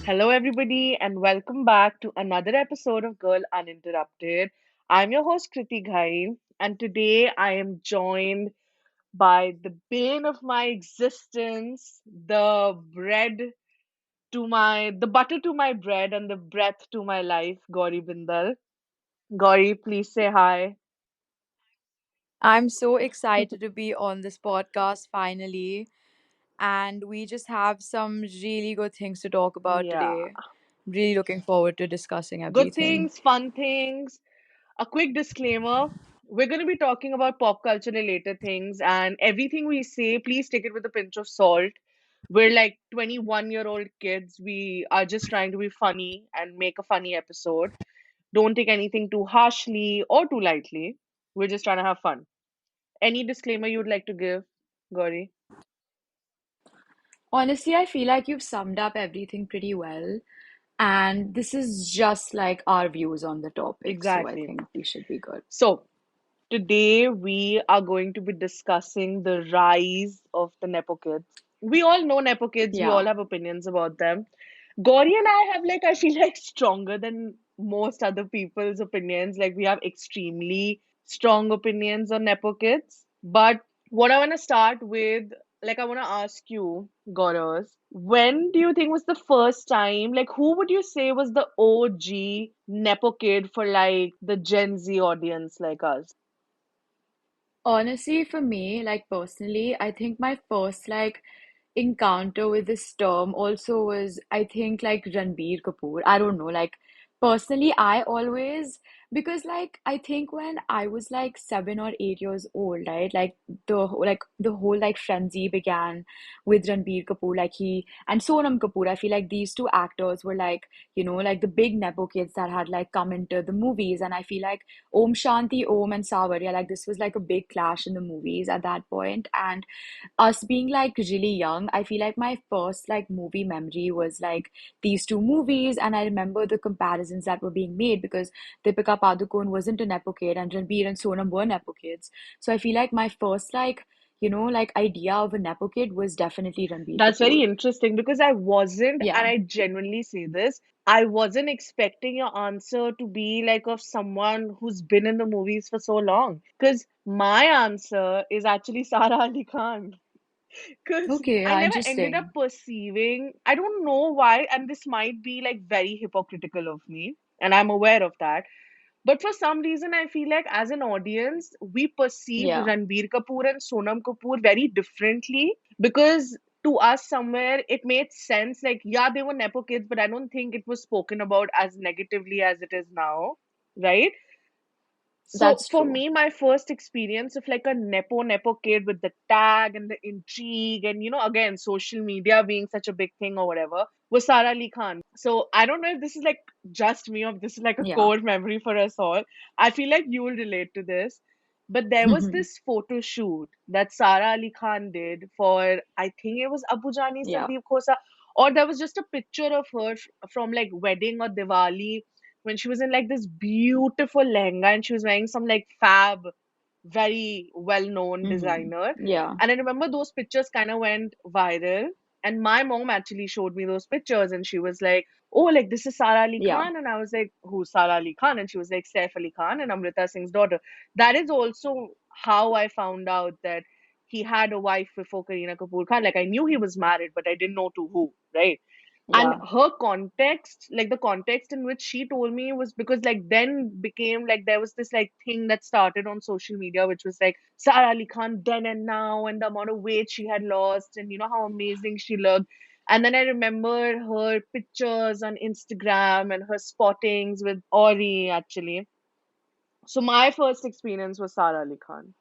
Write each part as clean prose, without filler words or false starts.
Hello, everybody, and welcome back to another episode of Girl Uninterrupted. I'm your host, Kriti Ghai, and today I am joined by the bane of my existence, the butter to my bread, and the breath to my life, Gauri Bindal. Gauri, please say hi. I'm so excited to be on this podcast finally. And we just have some really good things to talk about Yeah, today. Really looking forward to discussing good everything. things, fun things. A quick disclaimer, we're going to be talking about pop culture related things, and everything we say, please take it with a pinch of salt. We're like 21-year-old kids. We are just trying to be funny and make a funny episode. Don't take anything too harshly or too lightly. We're just trying to have fun. Any disclaimer you'd like to give, Gauri? Honestly, I feel like you've summed up everything pretty well. And this is just like our views on the topic. So I Exactly. think we should be good. So, today we are going to be discussing the rise of the Nepo kids. We all know Nepo kids, we all Yeah. have opinions about them. Gauri and I have, like, I feel like stronger than most other people's opinions. Like, we have extremely strong opinions on Nepo kids. But what I want to start with, like, I want to ask you, Gaurav, when do you think was the first time, like, who would you say was the OG Nepo kid for, like, the Gen Z audience like us? Honestly, for me, like personally, I think my first encounter with this term also was, I think, like Ranbir Kapoor. I don't know, like personally, I always, because like I think when I was like 7 or 8 years old, right, like the whole like frenzy began with Ranbir Kapoor, like he and Sonam Kapoor. I feel like these two actors were like, like the big nepo kids that had like come into the movies, and I feel like Om Shanti Om and Savarya, like this was like a big clash in the movies at that point, and us being like really young, I feel like my first like movie memory was like these two movies, and I remember the comparisons that were being made because Deepika Padukone wasn't a nepo kid and Ranbir and Sonam were nepo kids. So I feel like my first like idea of a nepo kid was definitely Ranbir That's very Kapoor. interesting because I wasn't, and Yeah. I genuinely say this, I wasn't expecting your answer to be like of someone who's been in the movies for so long. Because my answer is actually Sara Ali Khan. Because Okay, I yeah, never ended up interesting. perceiving, I don't know why, and this might be like very hypocritical of me, and I'm aware of that. But for some reason, I feel like as an audience, we perceived Yeah. Ranbir Kapoor and Sonam Kapoor very differently because to us, somewhere it made sense. Like, yeah, they were Nepo kids, but I don't think it was spoken about as negatively as it is now, right? So That's for true. me, my first experience of like a Nepo kid with the tag and the intrigue and again social media being such a big thing or whatever was Sara Ali Khan. So I don't know if this is like just me or if this is like a Yeah. core memory for us all. I feel like you will relate to this. But there was this photo shoot that Sara Ali Khan did for, I think it was Abu Jani Yeah. Sandeep Khosa, or there was just a picture of her from like wedding or Diwali when she was in like this beautiful lehenga and she was wearing some like fab, very well known designer. Yeah. And I remember those pictures kind of went viral. And my mom actually showed me those pictures and she was like, oh, like this is Sara Ali Yeah. Khan. And I was like, who's Sara Ali Khan? And she was like, Saif Ali Khan and Amrita Singh's daughter. That is also how I found out that he had a wife before Kareena Kapoor Khan. Like I knew he was married, but I didn't know to who, right? And Yeah. her context, like the context in which she told me was because like then became like there was this like thing that started on social media which was like Sara Ali Khan then and now and the amount of weight she had lost and how amazing she looked. And then I remember her pictures on Instagram and her spottings with Ori actually. So my first experience was Sara Ali Khan.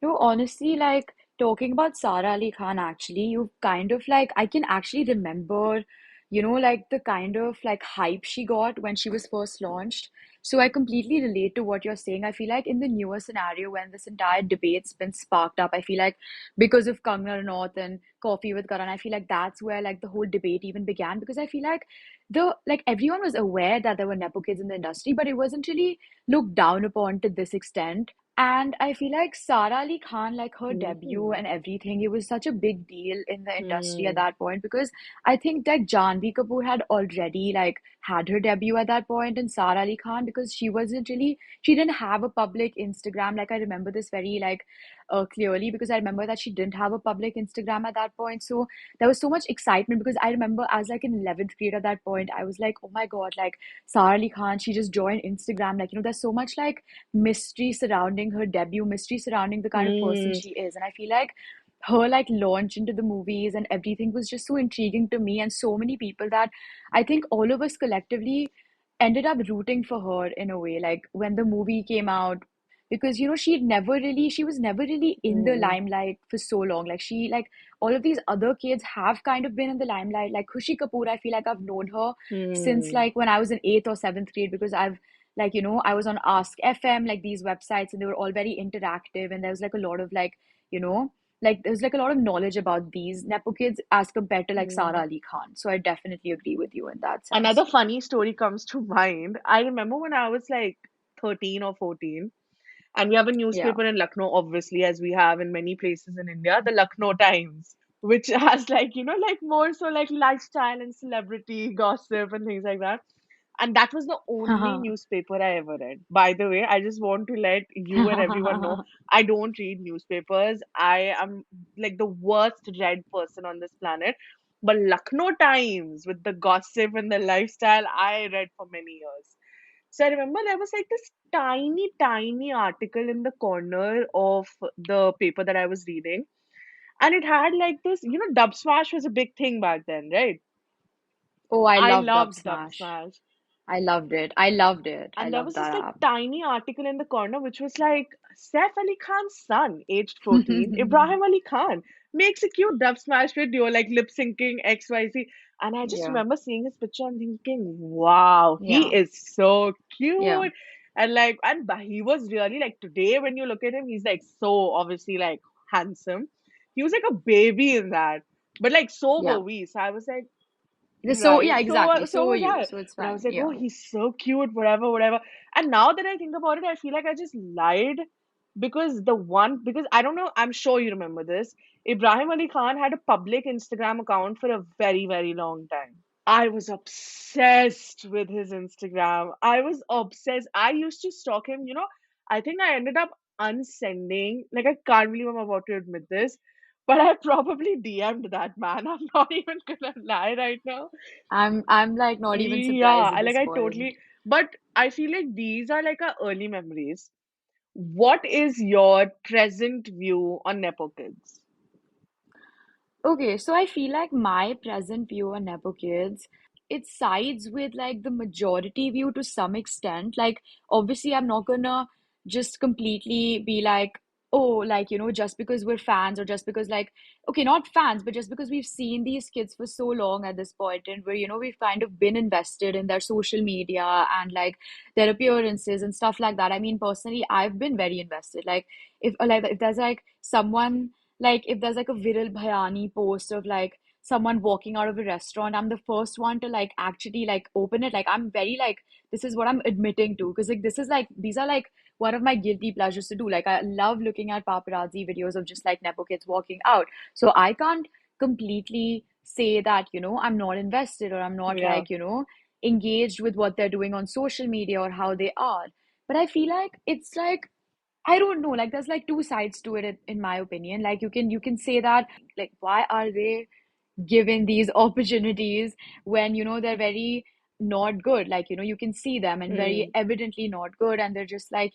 No, honestly, like talking about Sara Ali Khan, actually, you kind of like, I can actually remember, like the kind of like hype she got when she was first launched. So I completely relate to what you're saying. I feel like in the newer scenario, when this entire debate's been sparked up, I feel like because of Kangna Ranaut and Coffee with Karan, I feel like that's where like the whole debate even began because I feel like everyone was aware that there were nepo kids in the industry, but it wasn't really looked down upon to this extent. And I feel like Sara Ali Khan, like her debut Hmm. and everything, it was such a big deal in the industry at Hmm. that point because I think like Janvi Kapoor had already like had her debut at that point, and Sara Ali Khan, because she didn't have a public Instagram. Like I remember this very like clearly because I remember that she didn't have a public Instagram at that point. So there was so much excitement because I remember as like in 11th grade at that point, I was like, oh my God, like Sara Ali Khan, she just joined Instagram. Like, there's so much like mystery surrounding her debut, mystery surrounding the kind of person Hmm. she is. And I feel like her like launch into the movies and everything was just so intriguing to me and so many people that I think all of us collectively ended up rooting for her in a way. Like when the movie came out, because she was never really in the Hmm. limelight for so long. Like all of these other kids have kind of been in the limelight. Like Khushi Kapoor, I feel like I've known her since Hmm. like when I was in eighth or seventh grade because I was on Ask FM, like these websites, and they were all very interactive. And there was like a lot of you know, there was like a lot of knowledge about these Nepo kids as compared to like Hmm. Sara Ali Khan. So I definitely agree with you in that sense. Another funny story comes to mind. I remember when I was like 13 or 14, and we have a Yeah. newspaper in Lucknow, obviously, as we have in many places in India, the Lucknow Times, which has like, like more so like lifestyle and celebrity gossip and things like that. And that was the only newspaper I ever read. By the way, I just want to let you and everyone know I don't read newspapers. I am like the worst read person on this planet. But Lucknow Times with the gossip and the lifestyle, I read for many years. So I remember there was like this tiny, tiny article in the corner of the paper that I was reading. And it had like this, Dub Smash was a big thing back then, right? Oh, I I love Dub loved Dub Smash. Smash. I loved it. I loved it. I And there loved was this that like app. tiny article in the corner which was like Saif Ali Khan's son, aged 14, Ibrahim Ali Khan, makes a cute dub smash video like lip syncing XYZ. And I just Yeah. remember seeing his picture and thinking, wow, he Yeah. is so Yeah. cute. And like, he was really like today when you look at him, he's like so obviously like handsome. He was like a baby in that. But like so Yeah. were we. So I was like, So yeah, right. exactly. So So were was you. I. So it's But I was fine. like, oh, Yeah. he's so cute, whatever, whatever. And now that I think about it, I feel like I just lied because I don't know, I'm sure you remember this. Ibrahim Ali Khan had a public Instagram account for a very, very long time. I was obsessed with his Instagram. I was obsessed. I used to stalk him. I think I ended up unsending, like, I can't believe I'm about to admit this, but I probably DM'd that man. I'm not even gonna lie right now. I'm like not even Yeah, surprised at like this I point. totally, but I feel like these are like our early memories. What is your present view on Nepo kids? Okay, so I feel like my present view on Nepo kids, it sides with like the majority view to some extent. Like, obviously, I'm not gonna just completely be like, oh, like, just because we're fans or just because, like, okay, not fans, but just because we've seen these kids for so long at this point and where, we've kind of been invested in their social media and like their appearances and stuff like that. I mean, personally, I've been very invested. Like, if there's like someone like if there's like a viral bhayani post of like someone walking out of a restaurant, I'm the first one to like actually like open it. Like I'm very like this is what I'm admitting to because like this is like these are like one of my guilty pleasures to do. Like I love looking at paparazzi videos of just like Nepo kids walking out. So I can't completely say that, I'm not invested or I'm not Yeah. like, engaged with what they're doing on social media or how they are. But I feel like it's like I don't know. Like there's like two sides to it in my opinion. Like you can say that like why are they given these opportunities when they're very not good. Like you can see them and very Hmm. evidently not good, and they're just like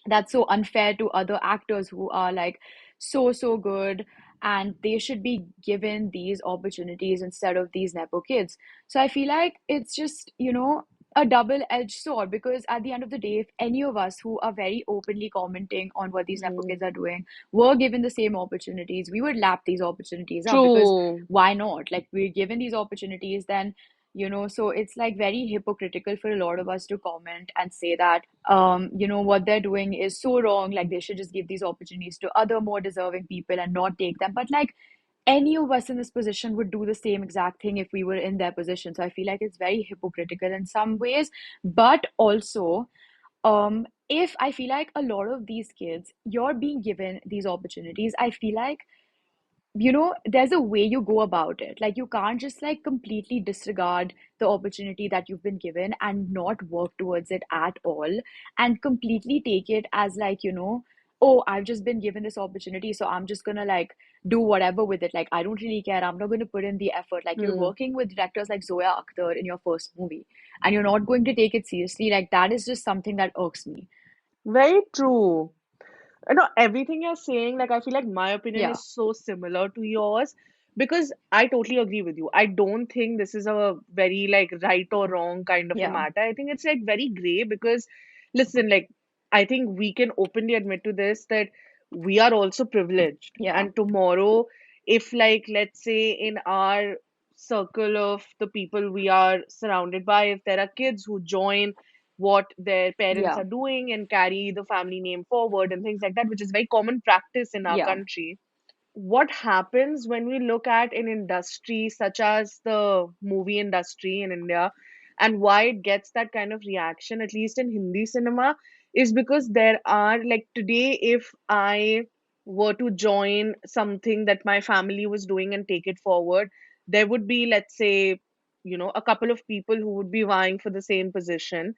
that's so unfair to other actors who are like so good, and they should be given these opportunities instead of these nepo kids. So I feel like it's just a double-edged sword because at the end of the day, if any of us who are very openly commenting on what these nepo Hmm. kids are doing were given the same opportunities, we would lap these opportunities up because True. why not? Like we're given these opportunities, then so it's like very hypocritical for a lot of us to comment and say that what they're doing is so wrong, like they should just give these opportunities to other more deserving people and not take them. But like any of us in this position would do the same exact thing if we were in their position. So I feel like it's very hypocritical in some ways, but also if I feel like a lot of these kids, you're being given these opportunities, I feel like, there's a way you go about it. Like, you can't just like completely disregard the opportunity that you've been given and not work towards it at all, and completely take it as like, oh, I've just been given this opportunity, so I'm just gonna like do whatever with it. Like, I don't really care. I'm not going to put in the effort. Like, you're Hmm. working with directors like Zoya Akhtar in your first movie, and you're not going to take it seriously. Like, that is just something that irks me. Very true. I know everything you're saying, like I feel like my opinion Yeah, is so similar to yours because I totally agree with you. I don't think this is a very like right or wrong kind of a yeah, matter. I think it's like very gray because listen, like I think we can openly admit to this that we are also privileged. yeah, And tomorrow, if like let's say in our circle of the people we are surrounded by, if there are kids who join what their parents yeah, are doing and carry the family name forward and things like that, which is very common practice in our yeah, country. What happens when we look at an industry such as the movie industry in India and why it gets that kind of reaction, at least in Hindi cinema, is because there are like today, if I were to join something that my family was doing and take it forward, there would be, let's say, a couple of people who would be vying for the same position,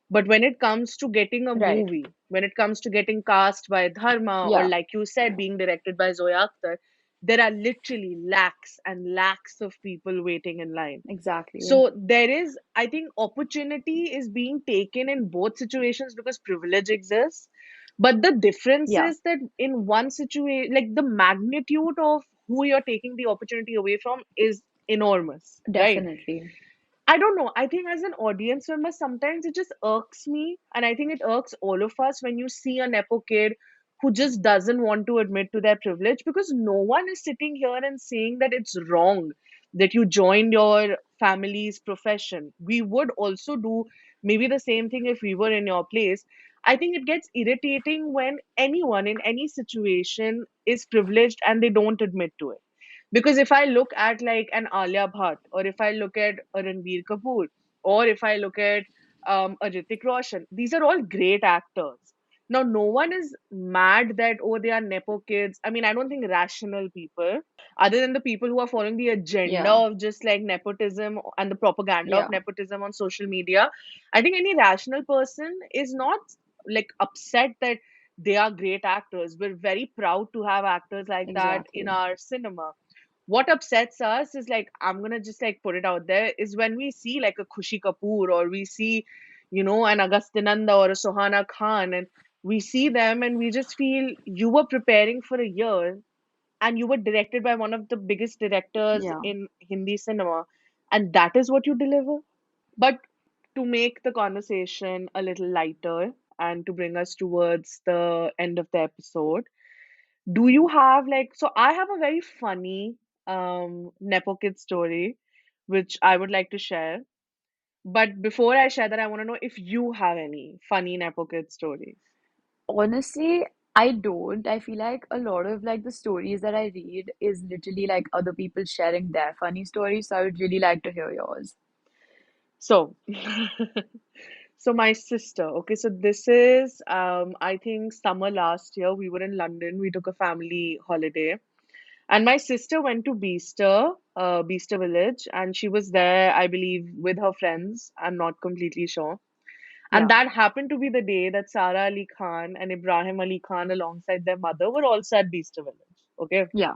but when it comes to getting a right. movie, when it comes to getting cast by Dharma, or Yeah, like you said, being directed by Zoya Akhtar, there are literally lakhs and lakhs of people waiting in line. exactly. So there is, I think, opportunity is being taken in both situations because privilege exists. But the difference Yeah, is that in one situation, like the magnitude of who you're taking the opportunity away from is enormous, right? definitely. I don't know. I think as an audience member, sometimes it just irks me, and I think it irks all of us when you see a Nepo kid who just doesn't want to admit to their privilege because no one is sitting here and saying that it's wrong that you joined your family's profession. We would also do maybe the same thing if we were in your place. I think it gets irritating when anyone in any situation is privileged and they don't admit to it. Because if I look at like an Alia Bhatt, or if I look at a Ranbir Kapoor, or if I look at a Hrithik Roshan, these are all great actors. Now, no one is mad that, oh, they are Nepo kids. I mean, I don't think rational people, other than the people who are following the agenda Yeah, of just like nepotism and the propaganda of yeah, nepotism on social media, I think any rational person is not like upset that they are great actors. We're very proud to have actors like that in exactly. our cinema. What upsets us is like, I'm gonna just like put it out there, is when we see like a Khushi Kapoor, or we see, an Agustinanda or a Sohana Khan, and we see them and we just feel you were preparing for a year and you were directed by one of the biggest directors Yeah. in Hindi cinema, and that is what you deliver. But to make the conversation a little lighter and to bring us towards the end of the episode, do you have like, so I have a very funny Nepo kid story which I would like to share. But before I share that, I want to know if you have any funny Nepo kid stories. Honestly, I don't. I feel like a lot of like the stories that I read is literally like other people sharing their funny stories. So I would really like to hear yours. So, so my sister, okay, so this is I think summer last year. We were in London. We took a family holiday. And my sister went to Beaster Village, and she was there, I believe, with her friends. I'm not completely sure. And Yeah. that happened to be the day that Sara Ali Khan and Ibrahim Ali Khan, alongside their mother, were also at Beaster Village. Okay. Yeah.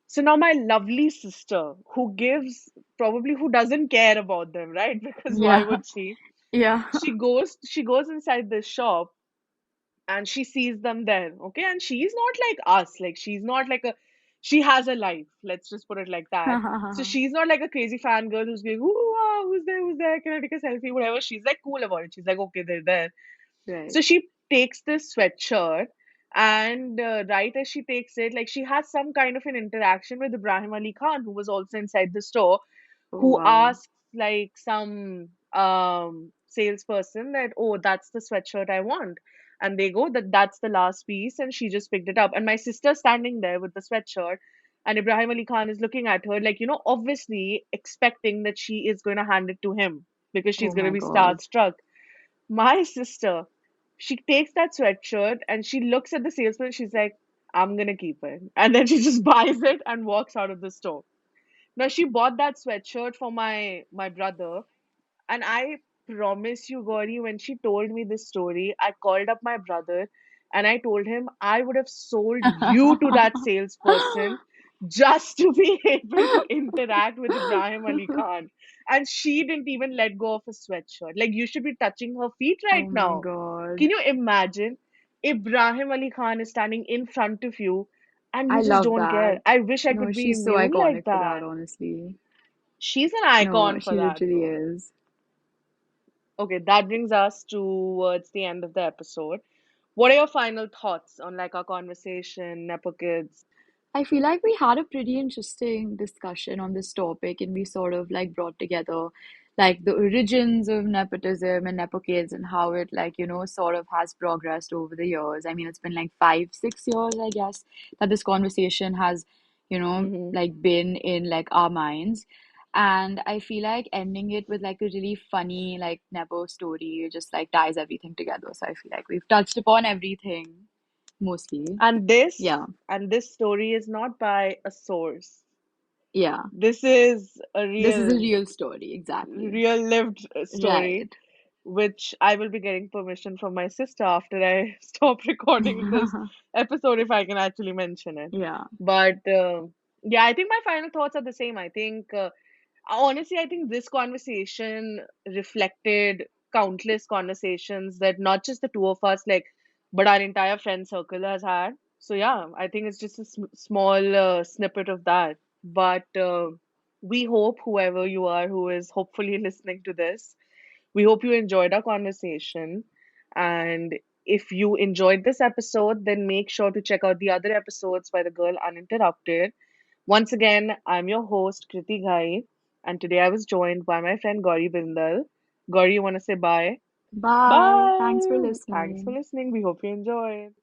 So now my lovely sister, who doesn't care about them, right? Because why Yeah. would she? Yeah. She goes inside this shop and she sees them there, okay, and she's not like us, like she's not like a she has a life, let's just put it like that. So she's not like a crazy fangirl who's going, ooh, wow, who's there, can I take a selfie, whatever. She's like cool about it. She's like, okay, they're there. Right. So she takes this sweatshirt, and right as she takes it, like she has some kind of an interaction with Ibrahim Ali Khan, who was also inside the store, Oh, who wow. asks like some salesperson that, oh, that's the sweatshirt I want. And they go, that's the last piece, and she just picked it up. And my sister standing there with the sweatshirt, and Ibrahim Ali Khan is looking at her, like, obviously expecting that she is going to hand it to him because she's Oh going to my be God. starstruck. My sister, She takes that sweatshirt and she looks at the salesman. She's like, I'm gonna keep it. And then she just buys it and walks out of the store. Now she bought that sweatshirt for my brother, and I promise you, Gauri, when she told me this story, I called up my brother and I told him I would have sold you to that salesperson just to be able to interact with Ibrahim Ali Khan. And she didn't even let go of a sweatshirt. Like, you should be touching her feet right Oh my now. God. Can you imagine? Ibrahim Ali Khan is standing in front of you and I you just love don't care. that. I wish I No, could be she's so immune like iconic for that, that. honestly. She's an No, icon for she that, literally bro. is. Okay, that brings us towards the end of the episode. What are your final thoughts on like our conversation, Nepo Kids? I feel like we had a pretty interesting discussion on this topic, and we sort of like brought together like the origins of nepotism and nepo kids and how it like, sort of has progressed over the years. I mean, it's been like 5, 6 years, I guess, that this conversation has, Hmm. like been in like our minds. And I feel like ending it with like a really funny like nepo story just like ties everything together. So I feel like we've touched upon everything mostly. And this Yeah. and this story is not by a source. Yeah. This is a This is a real, real story, exactly. real lived story, Right. which I will be getting permission from my sister after I stop recording this episode, if I can actually mention it. Yeah. But yeah, I think my final thoughts are the same. I think honestly, I think this conversation reflected countless conversations that not just the two of us, like, but our entire friend circle has had. So yeah, I think it's just a small snippet of that. But we hope whoever you are who is hopefully listening to this, we hope you enjoyed our conversation. And if you enjoyed this episode, then make sure to check out the other episodes by the girl Uninterrupted. Once again, I'm your host, Kriti Ghai, and today I was joined by my friend Gauri Bindal. Gauri, you want to say bye? Bye. Thanks for Bye! Thanks for listening. listening. We hope you enjoyed.